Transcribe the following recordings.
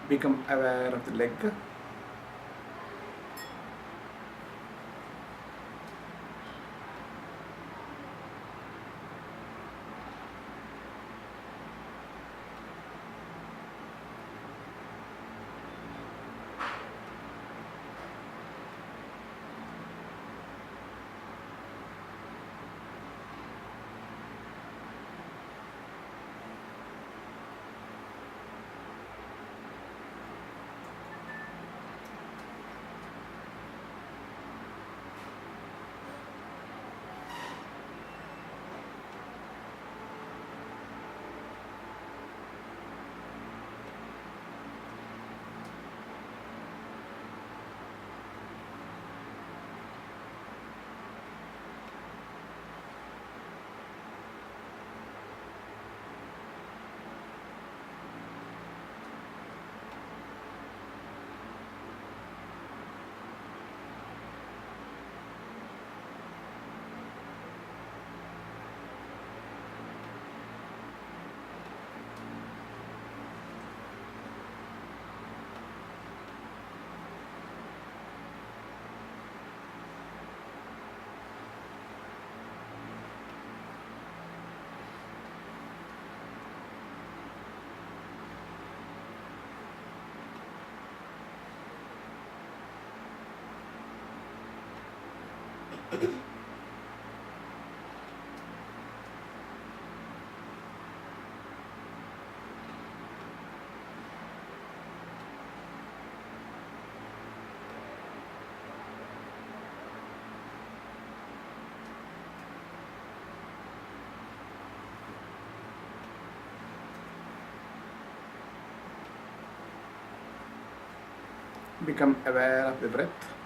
Become aware of the leg. Become aware of the breath.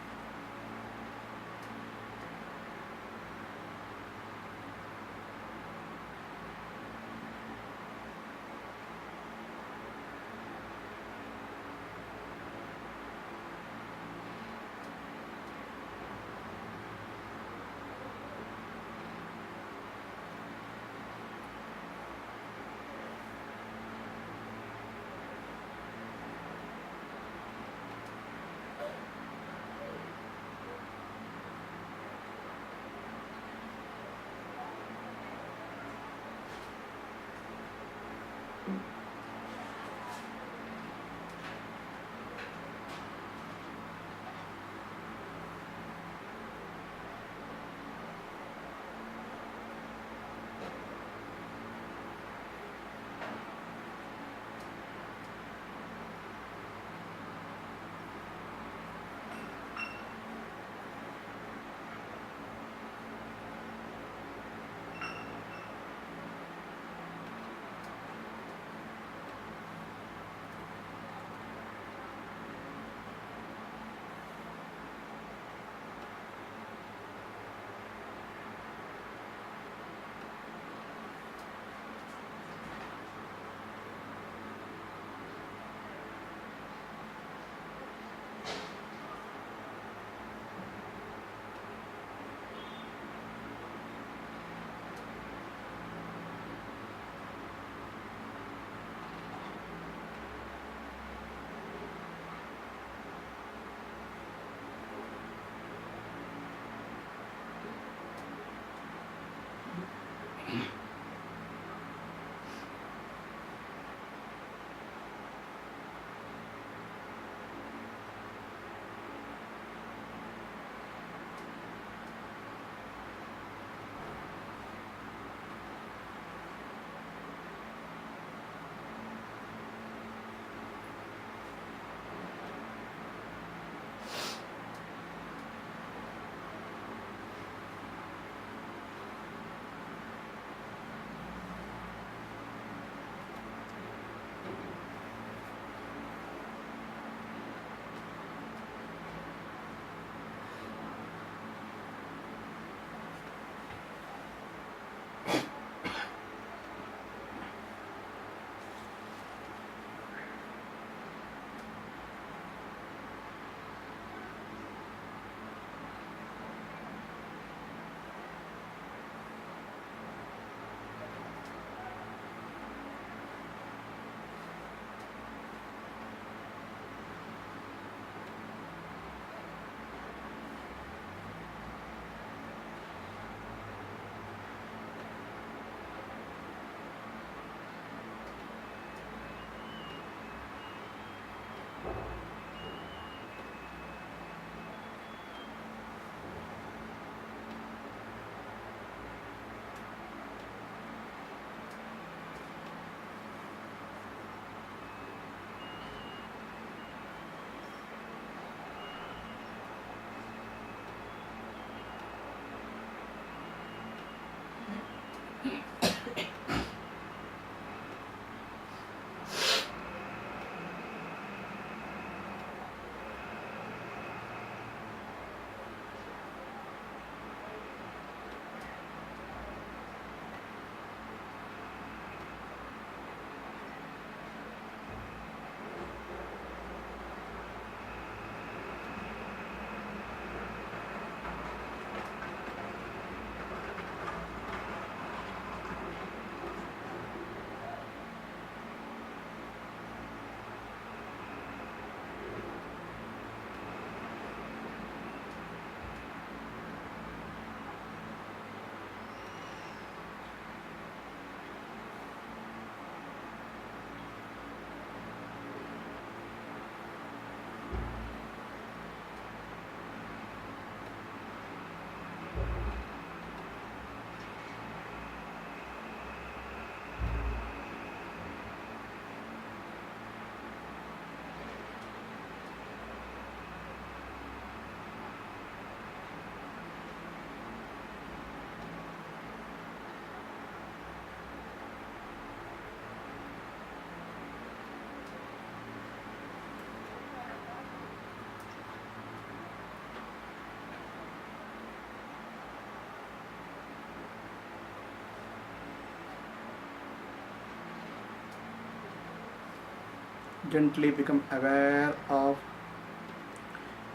Gently become aware of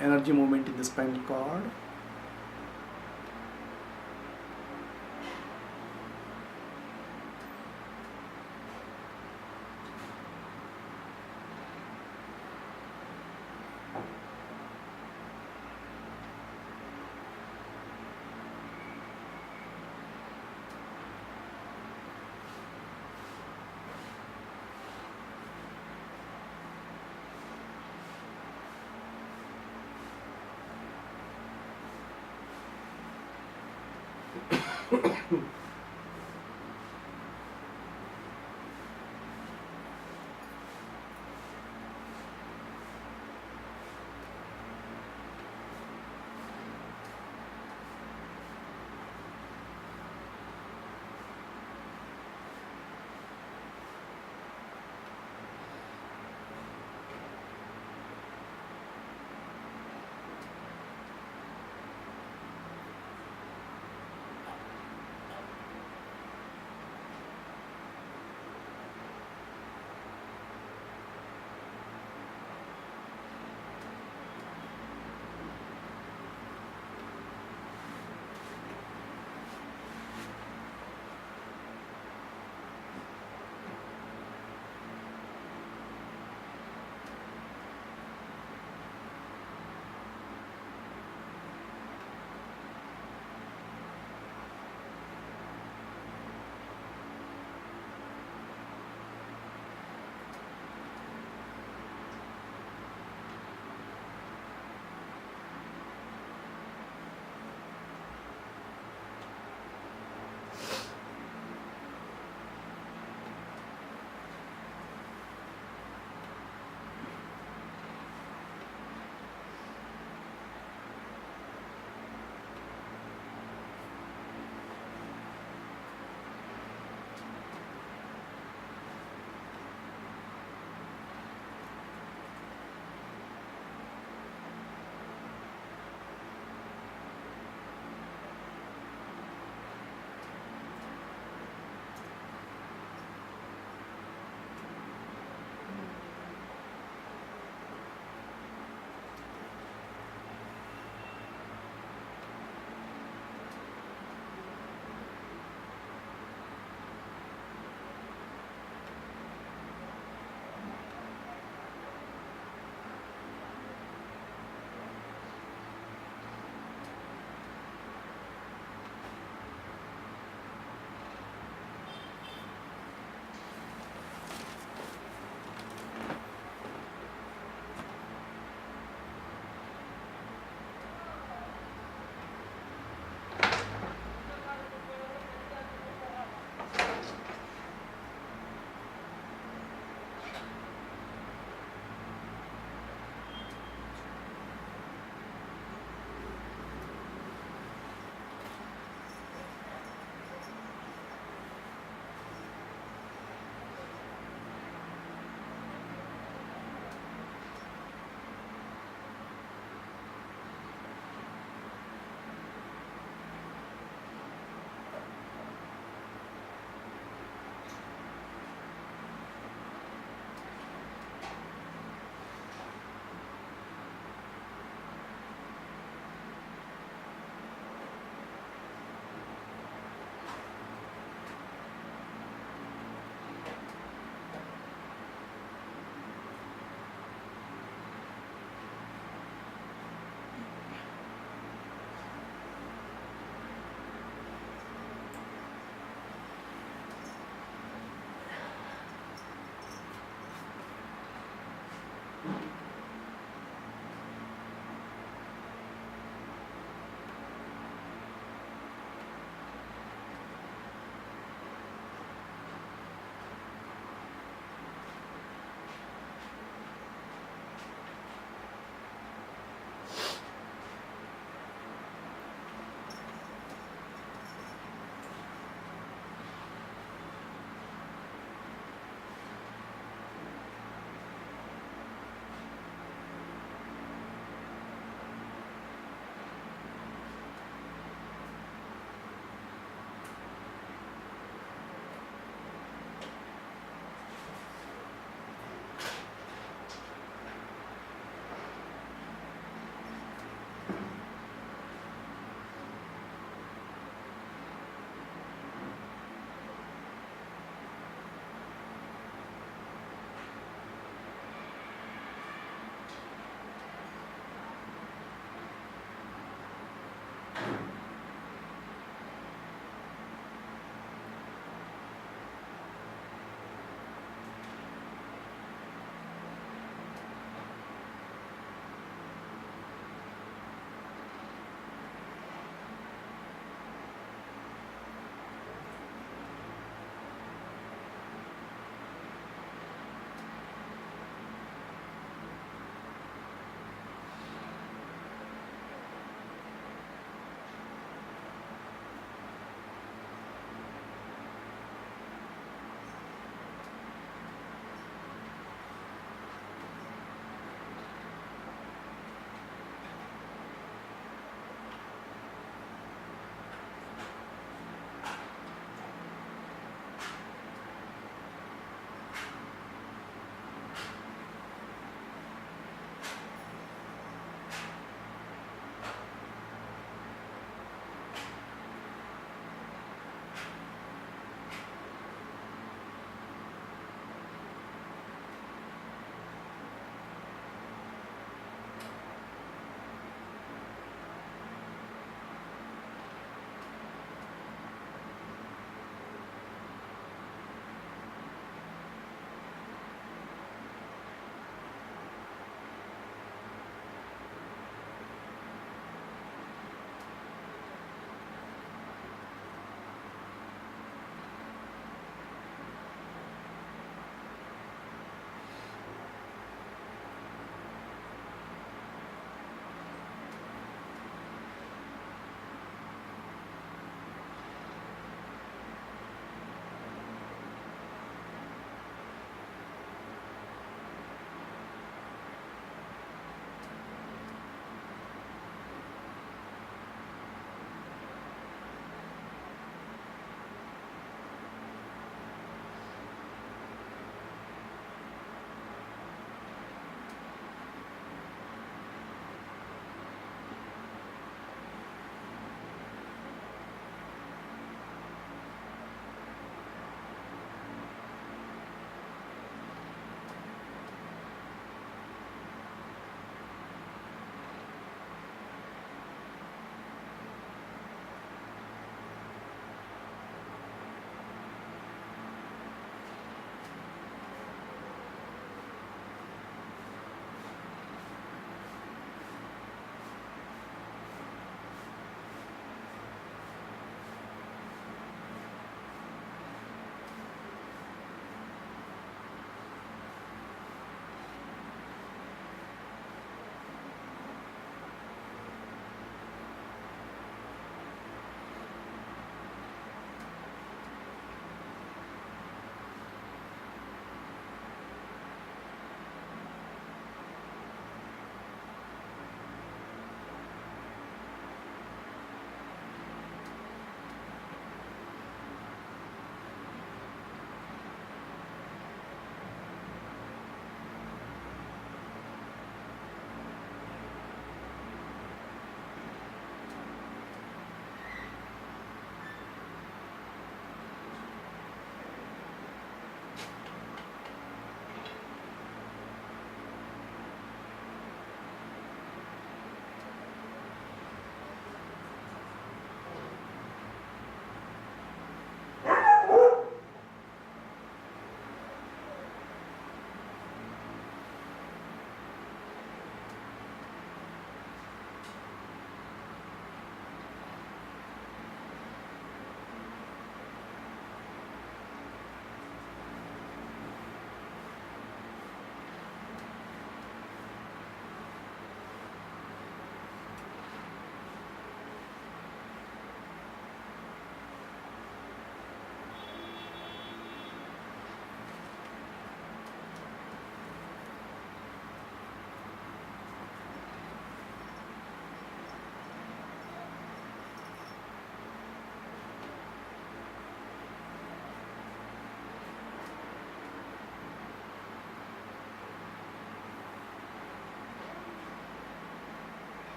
energy movement in the spinal cord.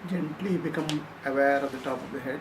Gently become aware of the top of the head.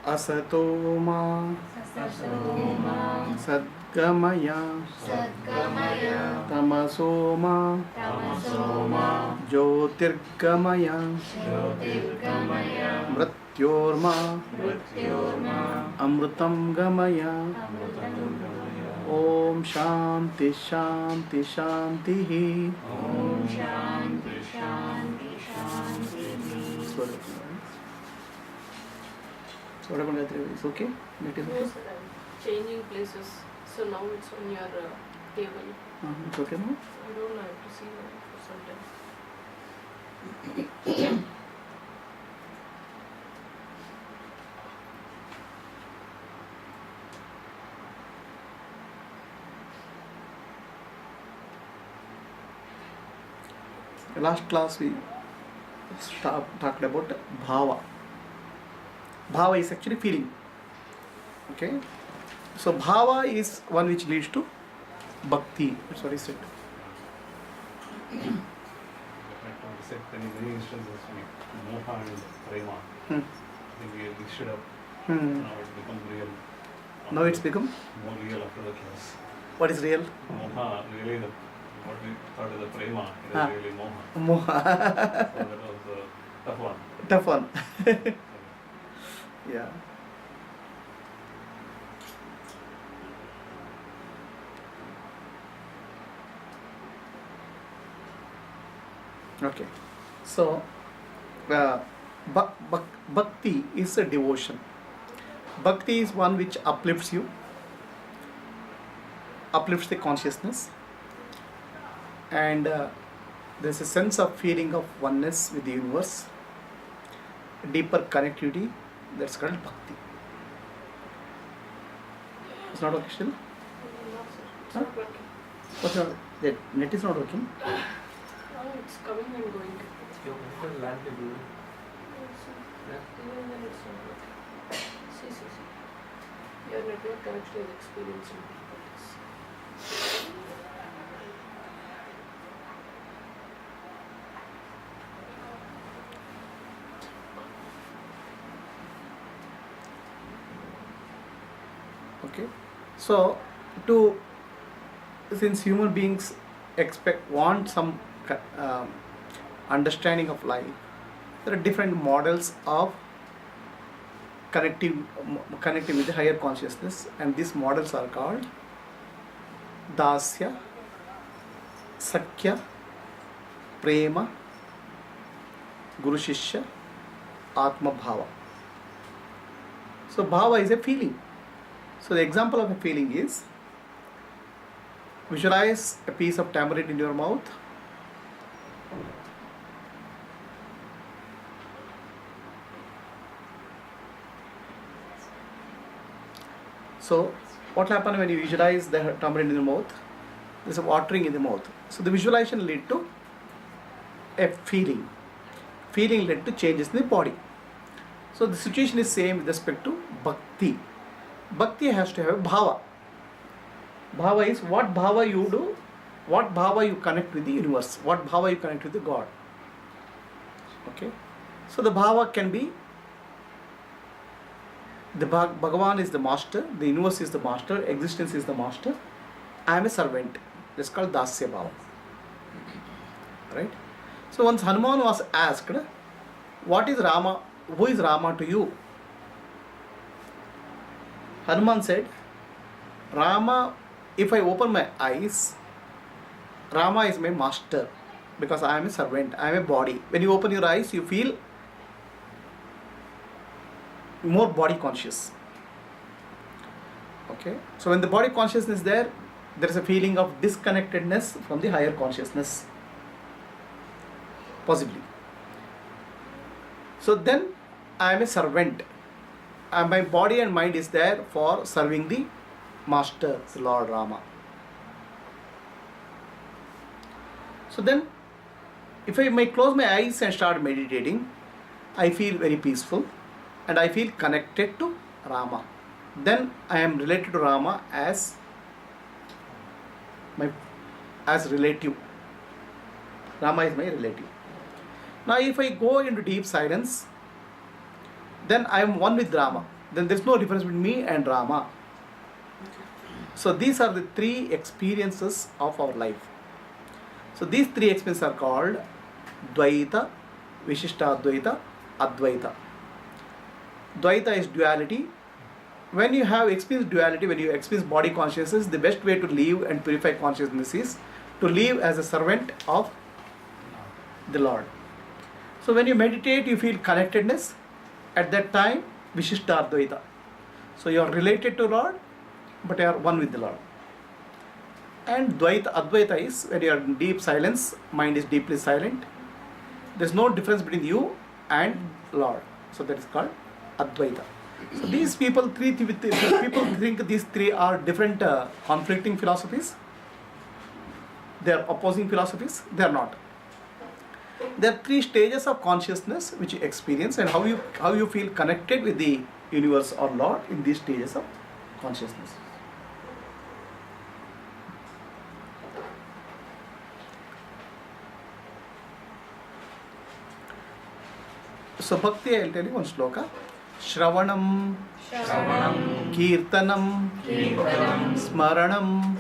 असतो मा सद्गमय तमसो मा ज्योतिर्गमय मृत्योर्मा अमृतं गमय। ओम शांति शांति शांति। So what happened Gayatri? It's okay? Net is okay? No, sir, I'm changing places. So now it's on your table. It's okay now? I don't know, I have to see that. sometimes. Last class we talked about bhava. Bhava is actually feeling. Okay. So bhava is one which leads to bhakti. That's what he said. Said in many instances, moha and prema. Hmm. I think we should have Hmm. now it become real. Now it's become, more real after the class. what is real? Moha, really what we thought is the prema, it is Ah. really moha. Moha. So that was the tough one. Tough one. Yeah. Okay. So, bhakti is a devotion. Bhakti is one which uplifts you, uplifts the consciousness, and there's a sense of feeling of oneness with the universe, deeper connectivity. That's called bhakti. It's not okay still? No, sir. It's Huh? not working. What's your, the net is not working? Oh, it's coming and going. Your mental land will do. Even then it's not working. See. Your network connection is experiencing difficulties. Okay. So, since human beings want some understanding of life, there are different models of connecting with the higher consciousness, and these models are called dasya, sakya, prema, guru shishya, atma bhava. So bhava is a feeling. So the example of a feeling is, visualize a piece of tamarind in your mouth. So what happens when you visualize the tamarind in the mouth? There's a watering in the mouth. So the visualization led to a feeling. Feeling led to changes in the body. So the situation is same with respect to bhakti. Bhakti has to have a bhava. Bhava is what bhava you do, what bhava you connect with the universe, what bhava you connect with the God. Okay. So the bhava can be, the Bhagavan is the master, the universe is the master, existence is the master, I am a servant. That's called dasya bhava. Right? So once Hanuman was asked, what is Rama, who is Rama to you? Hanuman said, Rama, if I open my eyes, Rama is my master because I am a servant, I am a body. When you open your eyes, you feel more body conscious. Okay, so when the body consciousness is there is a feeling of disconnectedness from the higher consciousness, possibly. So then I am a servant, and my body and mind is there for serving the master, the Lord Rama. So then, if I may close my eyes and start meditating, I feel very peaceful and I feel connected to Rama. Then I am related to Rama as relative. Rama is my relative. Now if I go into deep silence, then I am one with Rama. Then there is no difference between me and Rama. So these are the three experiences of our life. So these three experiences are called Dvaita, Vishishtadvaita, Advaita. Dvaita is duality. When you have experienced duality, when you experience body consciousness, the best way to live and purify consciousness is to live as a servant of the Lord. So when you meditate, you feel connectedness. At that time, Vishishtadvaita. So you are related to Lord, but you are one with the Lord. And Dvaita, Advaita is when you are in deep silence, mind is deeply silent. There's no difference between you and Lord. So that is called Advaita. So these people, people think these three are different conflicting philosophies. They are opposing philosophies. They are not. There are three stages of consciousness which you experience, and how you feel connected with the universe or Lord in these stages of consciousness. So Bhakti, I will tell you one sloka. Shravanam, Kirtanam, Smaranam,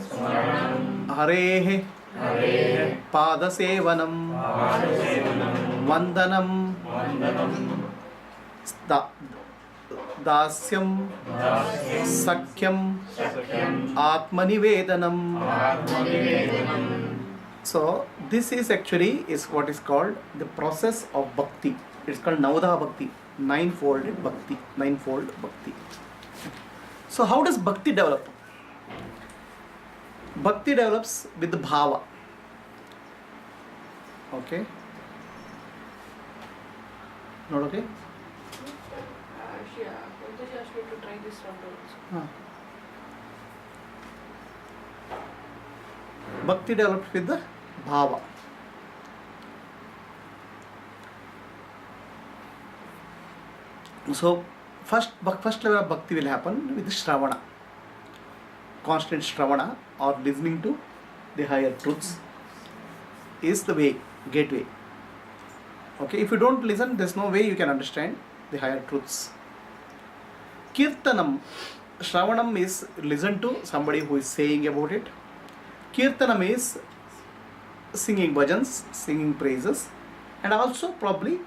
Harehe, Padasevanam, Vandanam, Dasyam, Sakyam, Atmanivedanam. So this is actually what is called the process of bhakti. It's called Navada Bhakti, ninefold Bhakti. So how does Bhakti develop? Bhakti develops with the bhava. Okay? Not okay? Actually, Pantaji asked me to try this round also. Bhakti develops with the bhava. So first level of bhakti will happen with Shravana. Constant Shravana or listening to the higher truths is the way, gateway. Okay, if you don't listen, there's no way you can understand the higher truths. Kirtanam, Shravanam is listen to somebody who is saying about it. Kirtanam is singing bhajans, singing praises, and also probably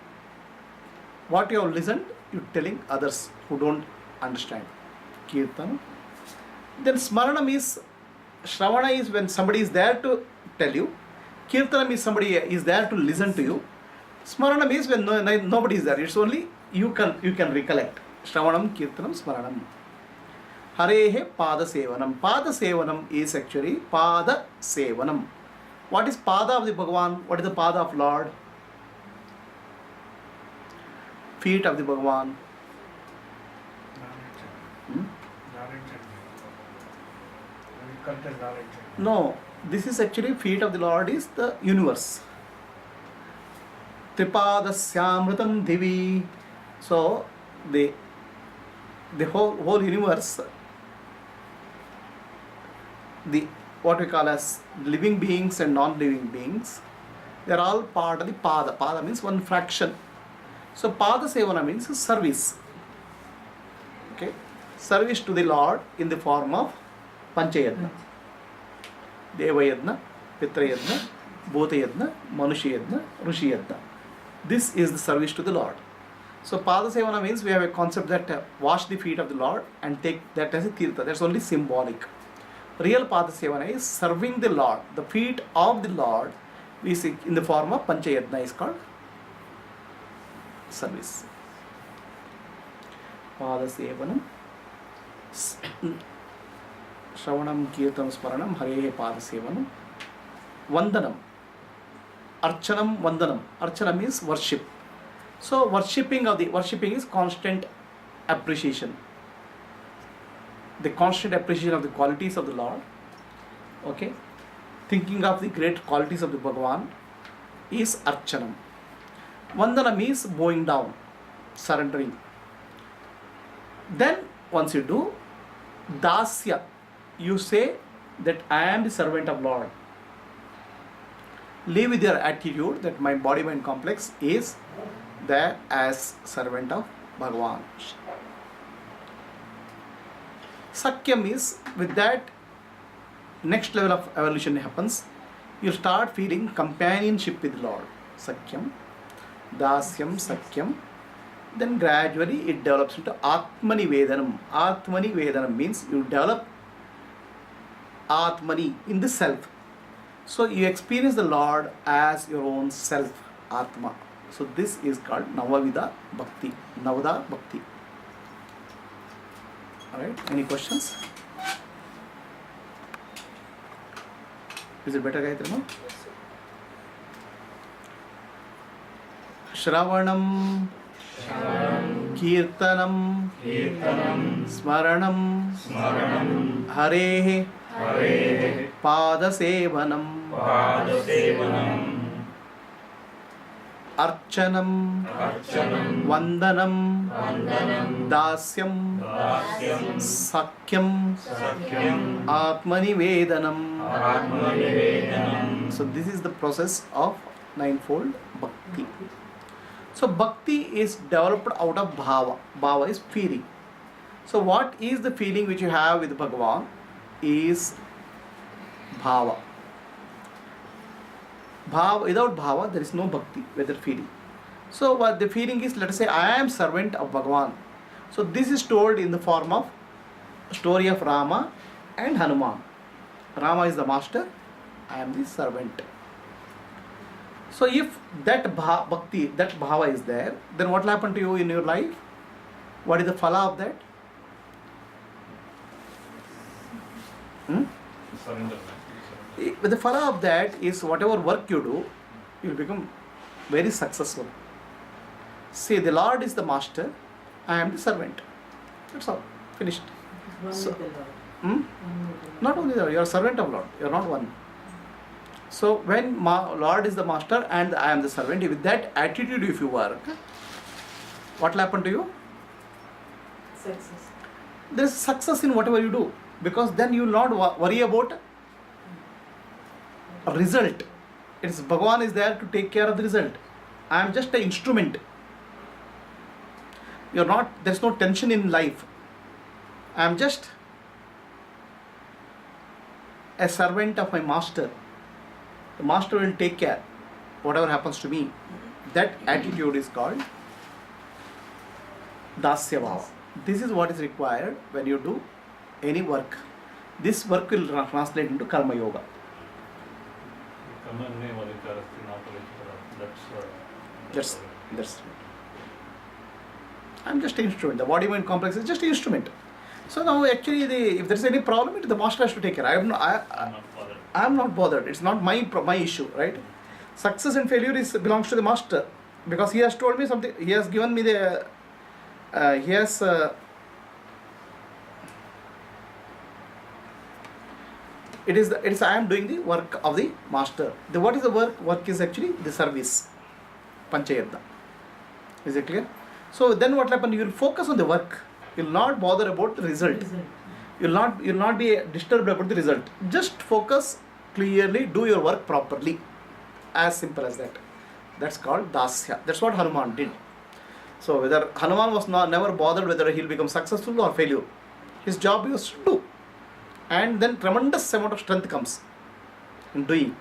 what you have listened, you telling others who don't understand. Kirtanam. Then Smaranam is, Shravana is when somebody is there to tell you. Kirtanam is somebody is there to listen to you. Smaranam is when nobody is there. It's only you can recollect. Shravanam, Kirtanam, Smaranam. Harehe Pada Sevanam. Pada Sevanam is actually Pada Sevanam. What is Pada of the Bhagavan? What is the Pada of Lord? Feet of the Bhagavan. No, this is actually feet of the Lord is the universe. Tripadasyaamritam Divi. So the whole universe, the what we call as living beings and non-living beings, they are all part of the Pada. Pada means one fraction. So Pada Sevana means service. Okay, service to the Lord in the form of Panchayatna. Devayadna, Pitrayadna, Bhutayadna, Manushayadna, Rushiyadna. This is the service to the Lord. So Pada Sevana means we have a concept that wash the feet of the Lord and take that as a tirtha. That's only symbolic. Real Pada Sevana is serving the Lord. The feet of the Lord we see in the form of Panchayatna is called service. Pada Sevanam, Shravanam, Kirtanam, Smaranam, Harehe Pada Sevanam, Vandanam, Archanam, Vandanam. Archana means worship. So worshipping is constant appreciation. The constant appreciation of the qualities of the Lord. Okay, thinking of the great qualities of the Bhagavan is Archanam. Vandana means bowing down, surrendering. Then once you do Dasya, you say that I am the servant of Lord. Live with your attitude that my body mind complex is there as servant of Bhagavan. Sakyam is with that next level of evolution happens. You start feeling companionship with the Lord. Sakyam, Dasyam, Sakyam. Then gradually it develops into Atmani Vedanam. Atmani Vedanam means you develop Atmani in the self. So you experience the Lord as your own self, Atma. So this is called Navavida Bhakti. Navada Bhakti. Alright, any questions? Is it better, Gayatri? No? Yes, sir. Shravanam, Kirtanam, Smaranam, Harehe, Padasevanam, Archanam, Vandanam, Dasyam, Sakyam, Atmanivedanam. So this is the process of ninefold bhakti. So bhakti is developed out of bhava. Bhava is feeling. So what is the feeling which you have with Bhagavan is bhava. Bhava, without bhava there is no bhakti, whether feeling. So what the feeling is, let us say I am servant of Bhagavan. So this is told in the form of story of Rama and Hanuman. Rama is the master, I am the servant. So if that bhakti, that bhava is there, then what will happen to you in your life? What is the phala of that? Surrender. The phala of that is whatever work you do, you will become very successful. See, the Lord is the master, I am the servant. That's all. Finished. So, not only that, you are a servant of Lord, you are not one. So when Lord is the master and I am the servant, with that attitude if you work, what will happen to you? Success. There is success in whatever you do, because then you will not worry about a result. It's Bhagavan is there to take care of the result. I am just an instrument. You're not, there's no tension in life. I am just a servant of my master. The master will take care whatever happens to me. That attitude is called Dasya Bhava. This is what is required when you do any work. This work will translate into Karma Yoga. That's I'm just an instrument. The body mind complex is just an instrument. So now actually if there is any problem, the master has to take care. I am not bothered. It's not my issue, right? Success and failure belongs to the master, because he has told me something. He has given me the it is I am doing the work of the master. What is the work? Work is actually the service. Panchayatna. Is it clear? So then what will happen? You will focus on the work. You will not bother about the result. You will not be disturbed about the result. Just focus clearly, do your work properly. As simple as that. That's called Dasya. That's what Hanuman did. So whether Hanuman was never bothered whether he will become successful or failure. His job was to do. And then tremendous amount of strength comes in doing.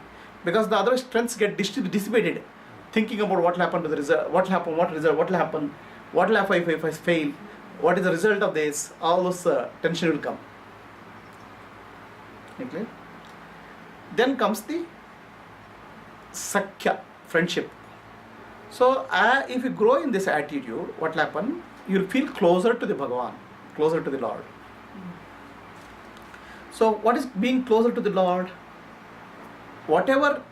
Because the other strengths get dissipated. Thinking about what will happen to the result, what will happen, what will happen, what will happen if I fail, what is the result of this, all those tension will come. Okay? Then comes the Sakya, friendship. So if you grow in this attitude, what will happen? You will feel closer to the Bhagavan, closer to the Lord. So what is being closer to the Lord? Whatever,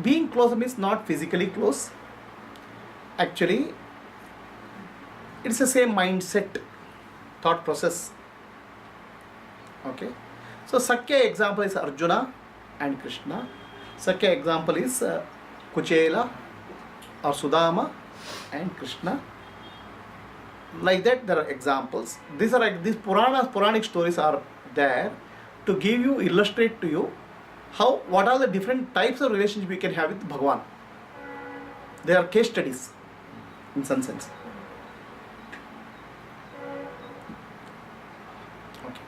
being closer means not physically close. Actually, it's the same mindset, thought process. Okay. So Sakya example is Arjuna and Krishna. Sakya example is Kuchela or Sudama and Krishna. Like that, there are examples. These Puranic stories are there to give you, illustrate to you what are the different types of relationship we can have with Bhagavan. They are case studies in some sense. Okay.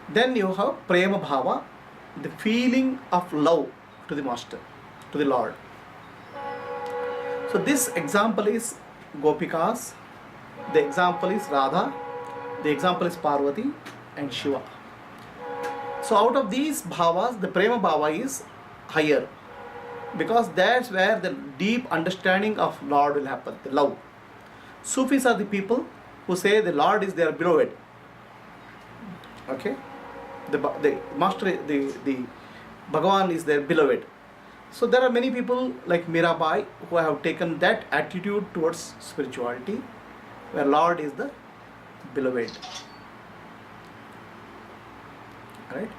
Then you have Prema Bhava, the feeling of love to the Master, to the Lord. So this example is Gopikas, the example is Radha, the example is Parvati and Shiva. So out of these bhavas, the Prema Bhava is higher, because that's where the deep understanding of Lord will happen, the love. Sufis are the people who say the Lord is their beloved. Okay? The master, the Bhagavan is their beloved. So there are many people like Mirabai who have taken that attitude towards spirituality, where Lord is the beloved. Right?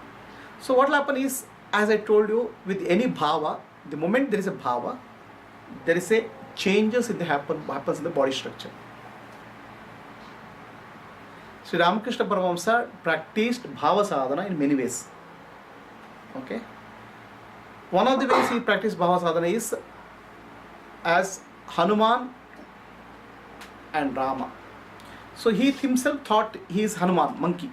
So what will happen is, as I told you, with any bhava, the moment there is a bhava, there is a changes in the happens in the body structure. Sri Ramakrishna Paramahamsa practiced bhava sadhana in many ways. Okay. One of the ways he practiced bhava sadhana is as Hanuman and Rama. So he himself thought he is Hanuman, monkey.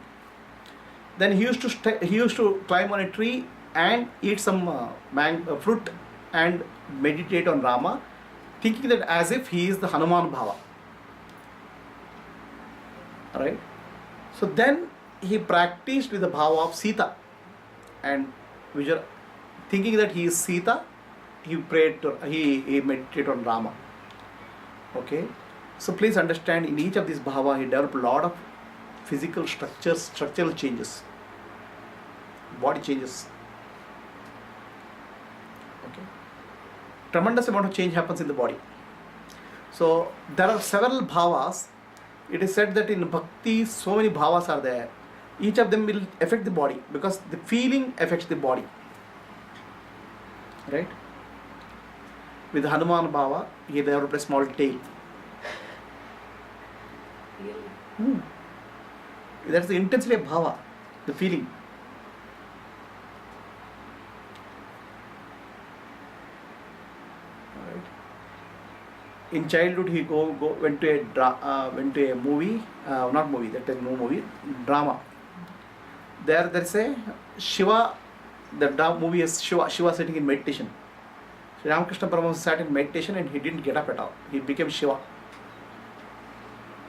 Then he used to climb on a tree and eat some fruit and meditate on Rama, thinking that as if he is the Hanuman bhava. Right? So then he practiced with the bhava of Sita, and thinking that he is Sita, he prayed to, he meditated on Rama. Okay? So please understand, in each of these bhava he developed a lot of physical structural changes, body changes. Okay? Tremendous amount of change happens in the body. So there are several bhavas. It is said that in bhakti so many bhavas are there. Each of them will affect the body because the feeling affects the body. Right? With Hanuman bhava, he developed a small tail. Really? That's the intensity of bhava, the feeling. Right. In childhood, he went to a movie, not movie, that time no movie, drama. There's a Shiva. The movie is Shiva sitting in meditation. Sri Ramakrishna Paramahamsa sat in meditation and he didn't get up at all. He became Shiva.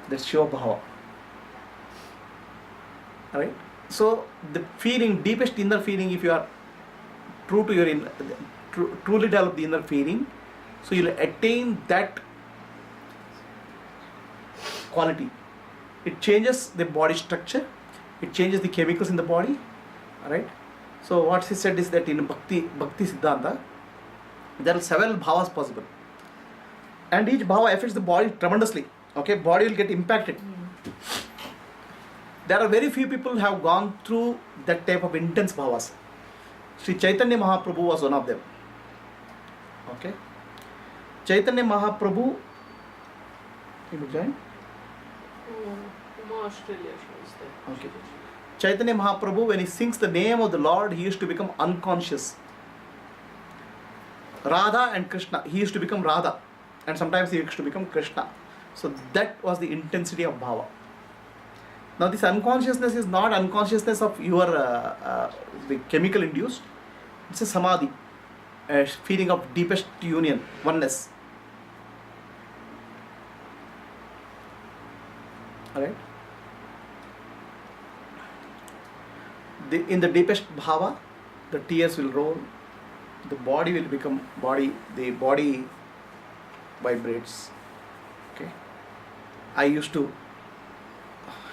That's Shiva bhava. Right? So the feeling, deepest inner feeling, if you are true to your truly develop the inner feeling, so you'll attain that quality. It changes the body structure, it changes the chemicals in the body. Right? So what he said is that in Bhakti Siddhanta, there are several bhavas possible, and each bhava affects the body tremendously. Okay, body will get impacted. There are very few people who have gone through that type of intense bhavas. Sri Chaitanya Mahaprabhu was one of them. Okay, Chaitanya Mahaprabhu, he will join. Uma Australia shows that. Okay. Chaitanya Mahaprabhu, when he sings the name of the Lord, he used to become unconscious. Radha and Krishna, he used to become Radha, and sometimes he used to become Krishna. So that was the intensity of bhava. Now this unconsciousness is not unconsciousness of your the chemical induced. It's a samadhi, a feeling of deepest union, oneness. Alright? In the deepest bhava, the tears will roll, the body will become the body vibrates. Okay, I used to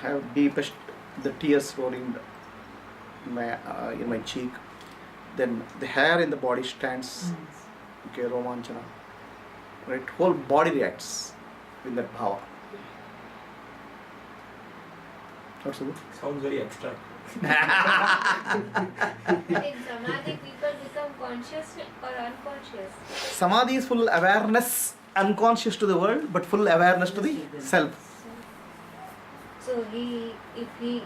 have deepest the tears rolling in my cheek. Then the hair in the body stands. Okay, romanchana. Right, whole body reacts in that bhava. What's it? Sounds very abstract. In Samadhi, people become conscious or unconscious. Samadhi is full awareness, unconscious to the world, but full awareness to the self. So if he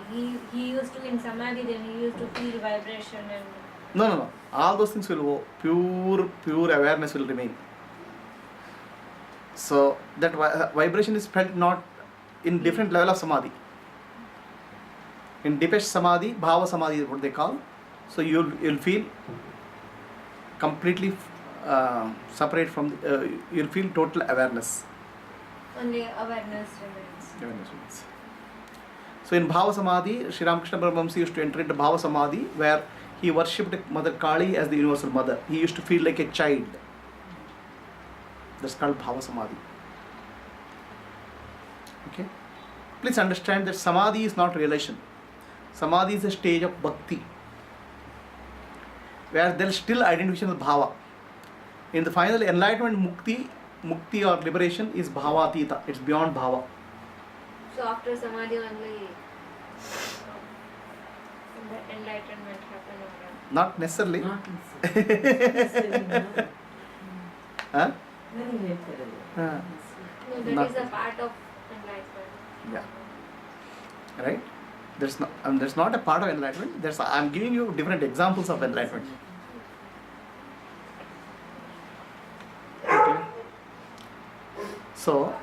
used to in Samadhi, then he used to feel vibration and. No. All those things will go. Pure awareness will remain. So that vibration is felt not in different level of samadhi. In deepest samadhi, bhava samadhi is what they call. So you'll feel completely separate from. You'll feel total awareness. Only awareness remains. So in bhava samadhi, Sri Ramakrishna Paramahamsa used to enter into bhava samadhi, where he worshipped Mother Kali as the universal mother. He used to feel like a child. That's called bhava samadhi. Okay. Please understand that samadhi is not realization. Samadhi is a stage of bhakti. where there is still identification with bhava. In the final enlightenment, mukti or liberation is bhavatita. It's beyond bhava. So after samadhi only the enlightenment happened. Not necessarily. Not necessarily. Huh? Very later. Uh, No, that Not- is a part of enlightenment. Yeah. Right? There's not a part of enlightenment. I'm giving you different examples of enlightenment. Okay. So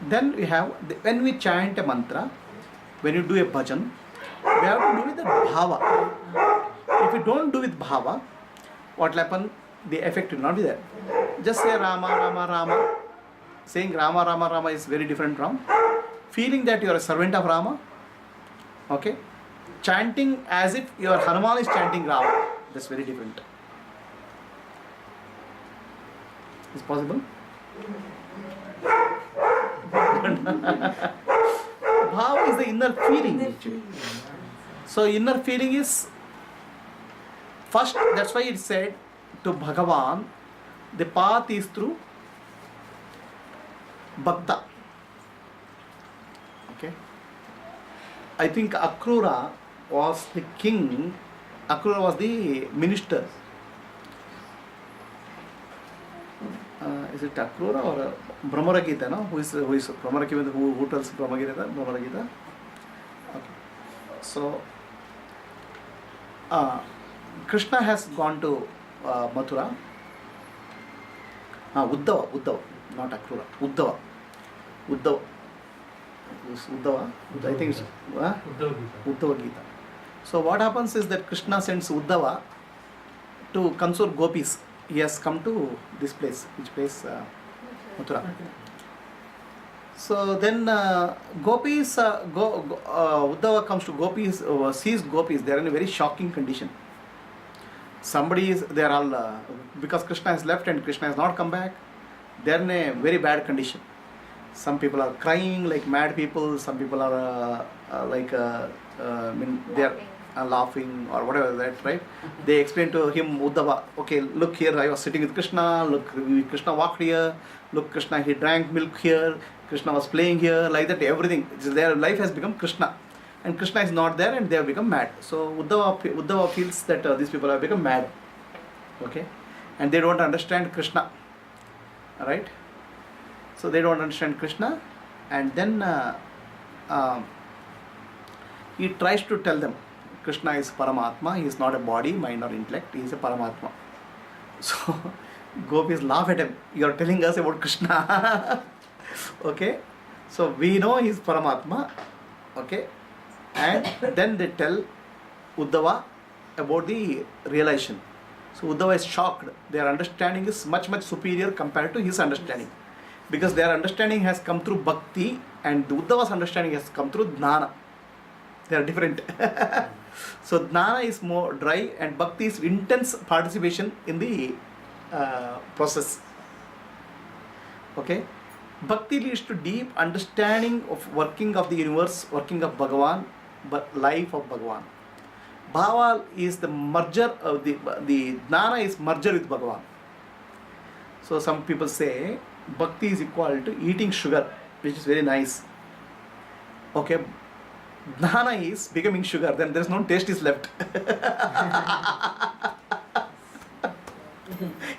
then we have when we chant a mantra, when you do a bhajan, we have to do with the bhava. If you don't do with bhava, what will happen? The effect will not be there. Just say Rama, Rama, Rama. Saying Rama, Rama, Rama is very different from feeling that you are a servant of Rama. Okay? Chanting as if your Hanuman is chanting Rama. That's very different. Is possible? Bhava is the inner feeling actually. So inner feeling is first, that's why it said to Bhagavan, the path is through Bhakta. Okay. I think Akrura was the king, Akrura was the minister. Is it Akrura or Brahmaragita? No? Who is Brahmaragita? Who tells Brahmaragita? Brahmaragita. Okay. So Krishna has gone to Mathura. Uddhava, not Akrura. Uddhava. Uddhava. I think it's Uddhava Gita. So what happens is that Krishna sends Uddhava to console gopis. He has come to this place. Which place? Mathura. So then gopis, Uddhava comes to gopis, sees gopis. They are in a very shocking condition. They are all, because Krishna has left and Krishna has not come back, they are in a very bad condition. Some people are crying like mad people, some people are they are laughing or whatever that, right? They explain to him, Uddhava, okay, look here, I was sitting with Krishna, look, Krishna walked here, look, Krishna, he drank milk here, Krishna was playing here, like that, everything. Their life has become Krishna. And Krishna is not there and they have become mad. So Uddhava feels that these people have become mad. Okay? And they don't understand Krishna. Alright? So they don't understand Krishna. And then he tries to tell them, Krishna is Paramatma, he is not a body, mind or intellect, he is a Paramatma. So gopis laugh at him. You are telling us about Krishna. Okay? So we know he is Paramatma. Okay? And then they tell Uddhava about the realization. So Uddhava is shocked. Their understanding is much, much superior compared to his understanding. Because their understanding has come through bhakti and Uddhava's understanding has come through jnana. They are different. So jnana is more dry and bhakti is intense participation in the process. Okay? Bhakti leads to deep understanding of working of the universe, working of Bhagavan, but life of Bhagavan. Bhava is the merger of the jnana is merger with Bhagavan. So some people say bhakti is equal to eating sugar, which is very nice. Okay, jnana is becoming sugar, then there is no taste is left.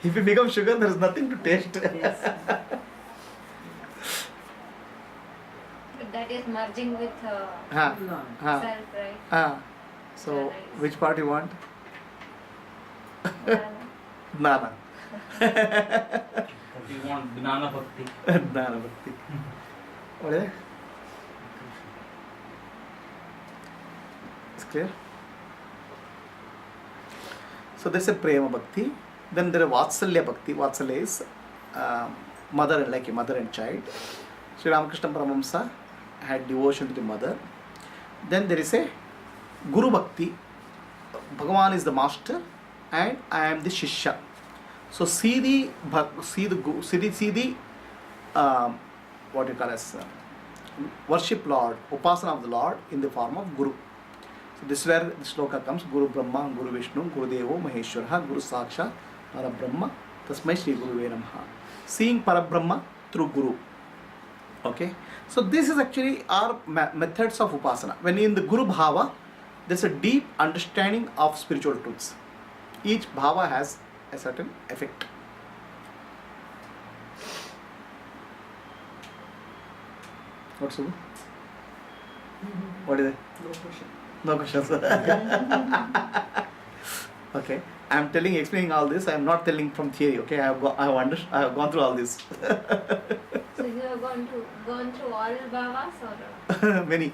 If you become sugar, there is nothing to taste. Yes. That is merging with Ha, Lord. ha, self, right? ha. So, Nice. which part you want? Yeah. Jnana. You want Gnana Bhakti. Jnana Bhakti. What is it? It's clear? So there's a Prema Bhakti. Then there is Vatsalya Bhakti. Vatsalya is mother, like a mother and child. Sri Ramakrishna Paramahamsa had devotion to the mother. Then there is a Guru Bhakti. Bhagavan is the master and I am the Shishya. So see the what you call as worship Lord, upasana of the Lord in the form of Guru. So this is where the shloka comes. Guru Brahma, Guru Vishnu, Guru Devo Maheshwara, Guru Sakshat Parabrahma, Tasmai Shri Guruve Namaha. Seeing Parabrahma through Guru. Okay, so this is actually our methods of upasana. When in the Guru Bhava, there's a deep understanding of spiritual truths. Each bhava has a certain effect. What's it? What is it? No question. No questions. Okay, I'm explaining all this. I'm not telling from theory. Okay, I have gone through all this. So you have gone through all bhavas or? Many.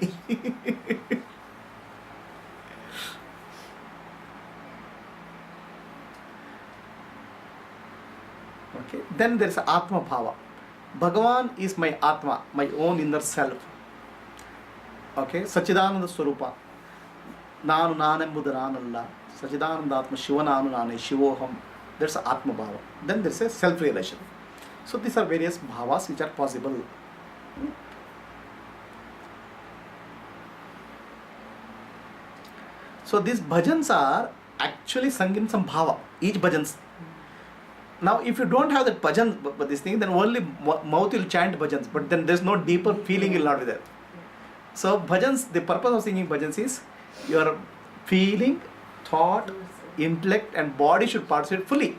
Okay, then there is Atma Bhava. Bhagavan is my Atma, my own inner self. Okay, Sachidananda Swarupa. Nanu Nanembudu Nanalla. Sachidananda Atma Shiva Nanu Nane Shivoham. There's Atma Bhava. Then there's a self-realization. So these are various bhavas which are possible. So these bhajans are actually sung in some bhava. Each bhajans. Now, if you don't have that bhajan, but this thing, then only mouth will chant bhajans, but then there's no deeper feeling will not be there. So bhajans, the purpose of singing bhajans is your feeling, thought, intellect, and body should participate fully.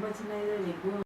Much neither ego